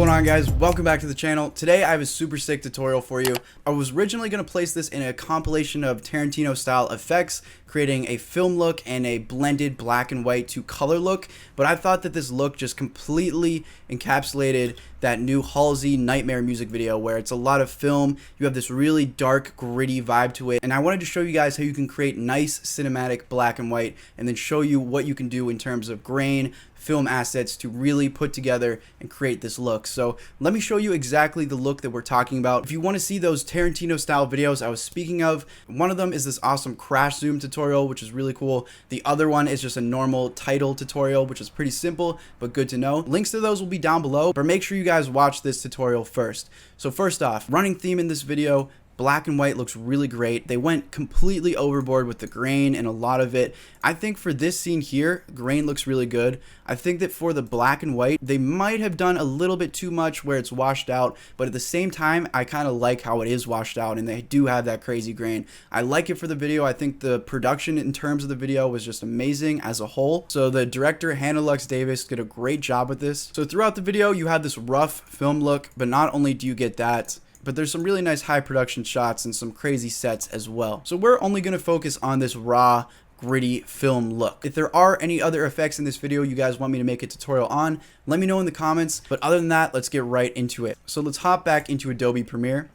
going on, guys? Welcome back to the channel. Today I have a super sick tutorial for you. I was originally going to place this in a compilation of Tarantino style effects, creating a film look and a blended black and white to color look, but I thought that this look just completely encapsulated that new Halsey Nightmare music video where it's a lot of film, you have this really dark, gritty vibe to it, and I wanted to show you guys how you can create nice cinematic black and white and then show you what you can do in terms of grain, film assets to really put together and create this look. So let me show you exactly the look that we're talking about. If you want to see those Tarantino style videos I was speaking of, one of them is this awesome crash zoom tutorial, which is really cool. The other one is just a normal title tutorial, which is pretty simple but good to know. Links to those will be down below, but make sure you guys watch this tutorial first. So first off, running theme in this video, black and white looks really great. They went completely overboard with the grain and a lot of it. I think for this scene here, grain looks really good. I think that for the black and white, they might have done a little bit too much where it's washed out, but at the same time, I kind of like how it is washed out and they do have that crazy grain. I like it for the video. I think the production in terms of the video was just amazing as a whole. So the director, Hannah Lux Davis, did a great job with this. So throughout the video, you have this rough film look, but not only do you get that, but there's some really nice high production shots and some crazy sets as well. So we're only going to focus on this raw, gritty film look. If there are any other effects in this video you guys want me to make a tutorial on, let me know in the comments. But other than that, let's get right into it. So let's hop back into Adobe Premiere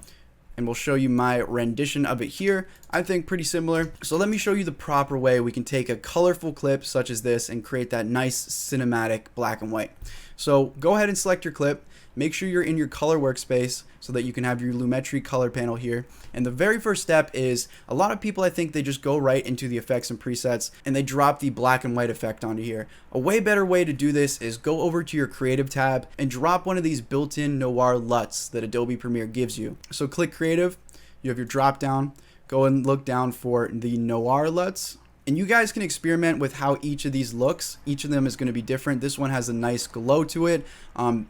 and we'll show you my rendition of it here. I think pretty similar. So let me show you the proper way we can take a colorful clip such as this and create that nice cinematic black and white. So go ahead and select your clip. Make sure you're in your color workspace so that you can have your Lumetri color panel here. And the very first step is, a lot of people, I think they just go right into the effects and presets and they drop the black and white effect onto here. A way better way to do this is go over to your creative tab and drop one of these built-in Noir Luntz that Adobe Premiere gives you. So click creative, you have your drop down, go and look down for the Noir Luntz. And you guys can experiment with how each of these looks. Each of them is going to be different. This one has a nice glow to it.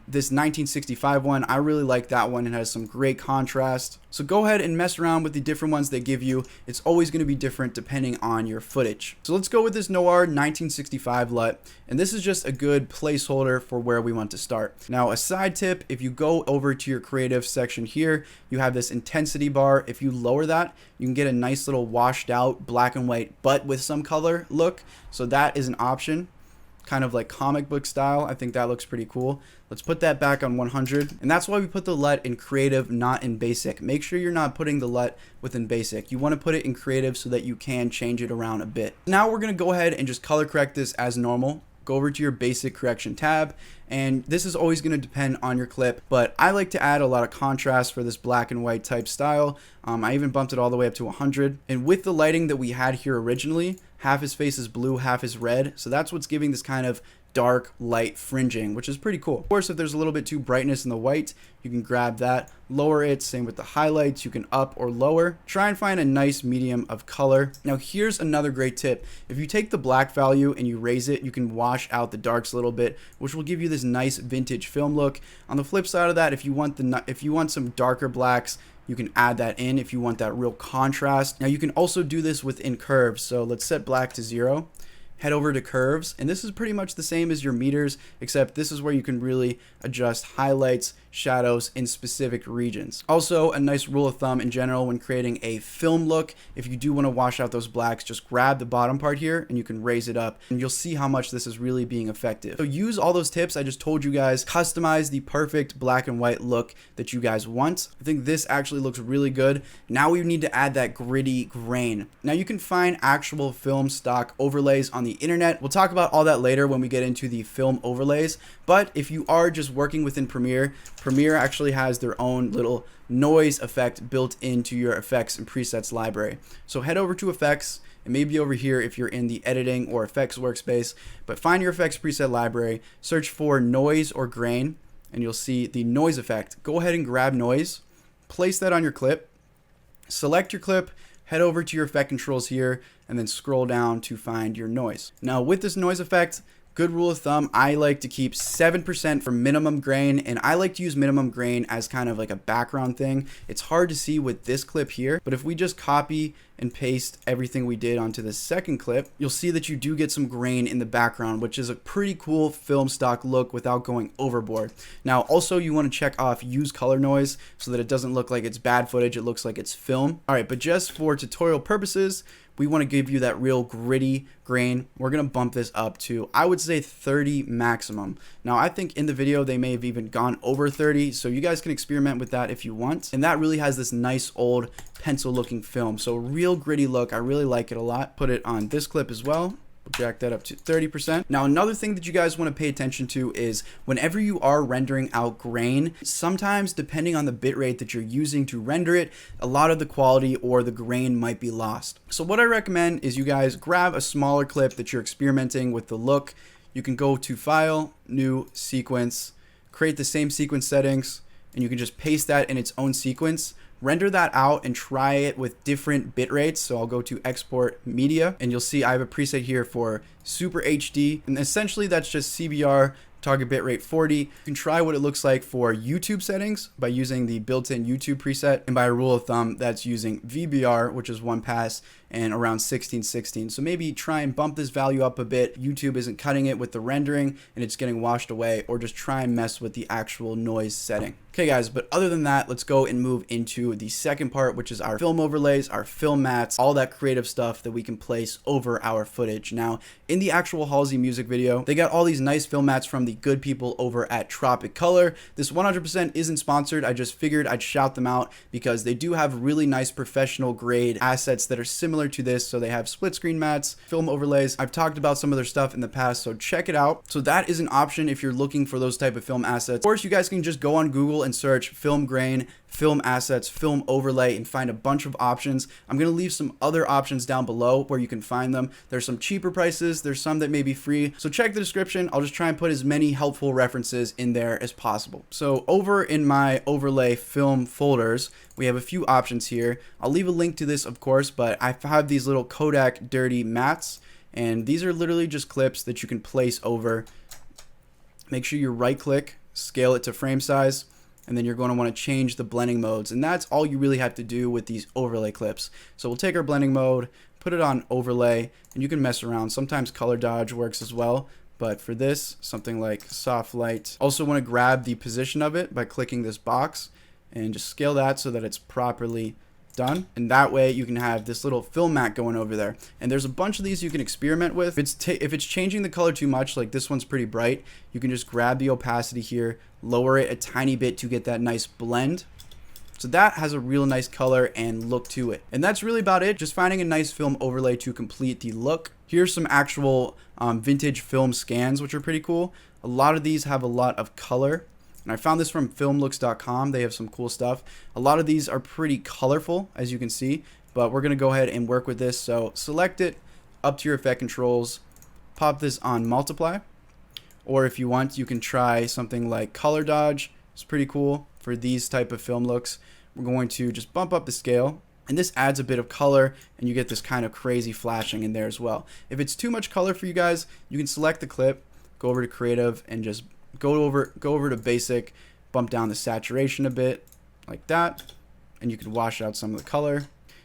This 1965 one, I really like that one. It has some great contrast. So go ahead and mess around with the different ones they give you. It's always going to be different depending on your footage. So let's go with this Noir 1965 LUT. And this is just a good placeholder for where we want to start. Now, a side tip, if you go over to your creative section here, you have this intensity bar. If you lower that, you can get a nice little washed out black and white, but with some color look. So that is an option, kind of like comic book style. I think that looks pretty cool. Let's put that back on 100. And that's why we put the LUT in creative, not in basic. Make sure you're not putting the LUT within basic. You want to put it in creative so that you can change it around a bit. Now we're going to go ahead and just color correct this as normal. Go over to your basic correction tab, and this is always going to depend on your clip, but I like to add a lot of contrast for this black and white type style. I even bumped it all the way up to 100, and with the lighting that we had here originally, half his face is blue, half is red, so that's what's giving this kind of dark light fringing, which is pretty cool. Of course, if there's a little bit too brightness in the white, you can grab that, lower it. Same with the highlights, you can up or lower. Try and find a nice medium of color. Now here's another great tip. If you take the black value and you raise it, you can wash out the darks a little bit, which will give you this nice vintage film look. On the flip side of that, if you want some darker blacks, you can add that in if you want that real contrast. Now you can also do this within curves. So let's set black to 0. Head over to curves, and this is pretty much the same as your meters, except this is where you can really adjust highlights, shadows in specific regions. Also, a nice rule of thumb in general when creating a film look, if you do want to wash out those blacks, just grab the bottom part here and you can raise it up and you'll see how much this is really being effective. So use all those tips I just told you guys, customize the perfect black and white look that you guys want. I think this actually looks really good. Now we need to add that gritty grain. Now you can find actual film stock overlays on the internet. We'll talk about all that later when we get into the film overlays, but if you are just working within Premiere, Premiere actually has their own little noise effect built into your effects and presets library. So head over to effects, and maybe over here if you're in the editing or effects workspace, but find your effects preset library, search for noise or grain, and you'll see the noise effect. Go ahead and grab noise, place that on your clip, select your clip, head over to your effect controls here, and then scroll down to find your noise. Now with this noise effect, Good rule of thumb, I like to keep 7% for minimum grain, and I like to use minimum grain as kind of like a background thing. It's hard to see with this clip here, but if we just copy and paste everything we did onto the second clip, you'll see that you do get some grain in the background, which is a pretty cool film stock look without going overboard. Now, also you want to check off use color noise so that it doesn't look like it's bad footage, it looks like it's film. All right, but just for tutorial purposes, we want to give you that real gritty grain. We're going to bump this up to, I would say, 30 maximum. Now, I think in the video, they may have even gone over 30, so you guys can experiment with that if you want. And that really has this nice old pencil looking film. So real gritty look. I really like it a lot. Put it on this clip as well. Jack that up to 30%. Now, another thing that you guys want to pay attention to is whenever you are rendering out grain, sometimes depending on the bitrate that you're using to render it, a lot of the quality or the grain might be lost. So what I recommend is you guys grab a smaller clip that you're experimenting with the look. You can go to File, New, Sequence, create the same sequence settings, and you can just paste that in its own sequence. Render that out and try it with different bit rates. So I'll go to export media and you'll see I have a preset here for super HD, and essentially that's just CBR, target bitrate 40. You can try what it looks like for YouTube settings by using the built-in YouTube preset, and by a rule of thumb that's using VBR, which is one pass, and around 1616. So maybe try and bump this value up a bit. YouTube isn't cutting it with the rendering and it's getting washed away, or just try and mess with the actual noise setting. Okay guys, but other than that, let's go and move into the second part, which is our film overlays, our film mats, all that creative stuff that we can place over our footage. Now, in the actual Halsey music video, they got all these nice film mats from the good people over at Tropic Color. This 100% isn't sponsored. I just figured I'd shout them out because they do have really nice professional grade assets that are similar to this. So they have split screen mats, film overlays. I've talked about some of their stuff in the past, so check it out. So that is an option if you're looking for those type of film assets. Of course, you guys can just go on Google and search film grain, film assets, film overlay, and find a bunch of options. I'm going to leave some other options down below where you can find them. There's some cheaper prices. There's some that may be free. So check the description. I'll just try and put as many helpful references in there as possible. So over in my overlay film folders, we have a few options here. I'll leave a link to this, of course, but I have these little Kodak dirty mats, and these are literally just clips that you can place over. Make sure you right click, scale it to frame size, and then you're going to want to change the blending modes, and that's all you really have to do with these overlay clips. So we'll take our blending mode, put it on overlay, and you can mess around. Sometimes color dodge works as well, but for this, something like soft light. Also want to grab the position of it by clicking this box and just scale that so that it's properly done, and that way you can have this little film mat going over there. And there's a bunch of these you can experiment with. If it's changing the color too much, like this one's pretty bright, you can just grab the opacity here, lower it a tiny bit to get that nice blend. So that has a real nice color and look to it. And that's really about it. Just finding a nice film overlay to complete the look. Here's some actual vintage film scans, which are pretty cool. A lot of these have a lot of color. And I found this from filmlooks.com. They have some cool stuff. A lot of these are pretty colorful, as you can see, but we're going to go ahead and work with this. So select it, up to your effect controls, pop this on multiply, or if you want, you can try something like color dodge. It's pretty cool for these type of film looks. We're going to just bump up the scale, and this adds a bit of color, and you get this kind of crazy flashing in there as well. If it's too much color for you guys, you can select the clip, go over to creative, and just go over to basic, bump down the saturation a bit like that, and you can wash out some of the color.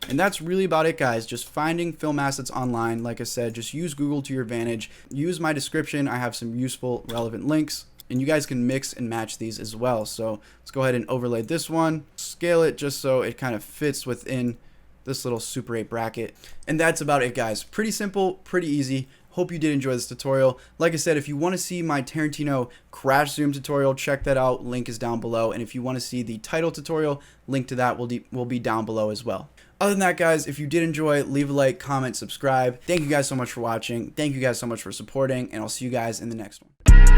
And that's really about it, guys. Just finding film assets online. Like I said, just use Google to your advantage. Use my description. I have some useful, relevant links, and you guys can mix and match these as well. So let's go ahead and overlay this one, scale it just so it kind of fits within this little Super 8 bracket. And that's about it, guys. Pretty simple, pretty easy. Hope you did enjoy this tutorial. Like I said, if you want to see my Tarantino crash zoom tutorial, check that out. Link is down below. And if you want to see the title tutorial, link to that will be down below as well. Other than that, guys, if you did enjoy, leave a like, comment, subscribe. Thank you guys so much for watching. Thank you guys so much for supporting, and I'll see you guys in the next one.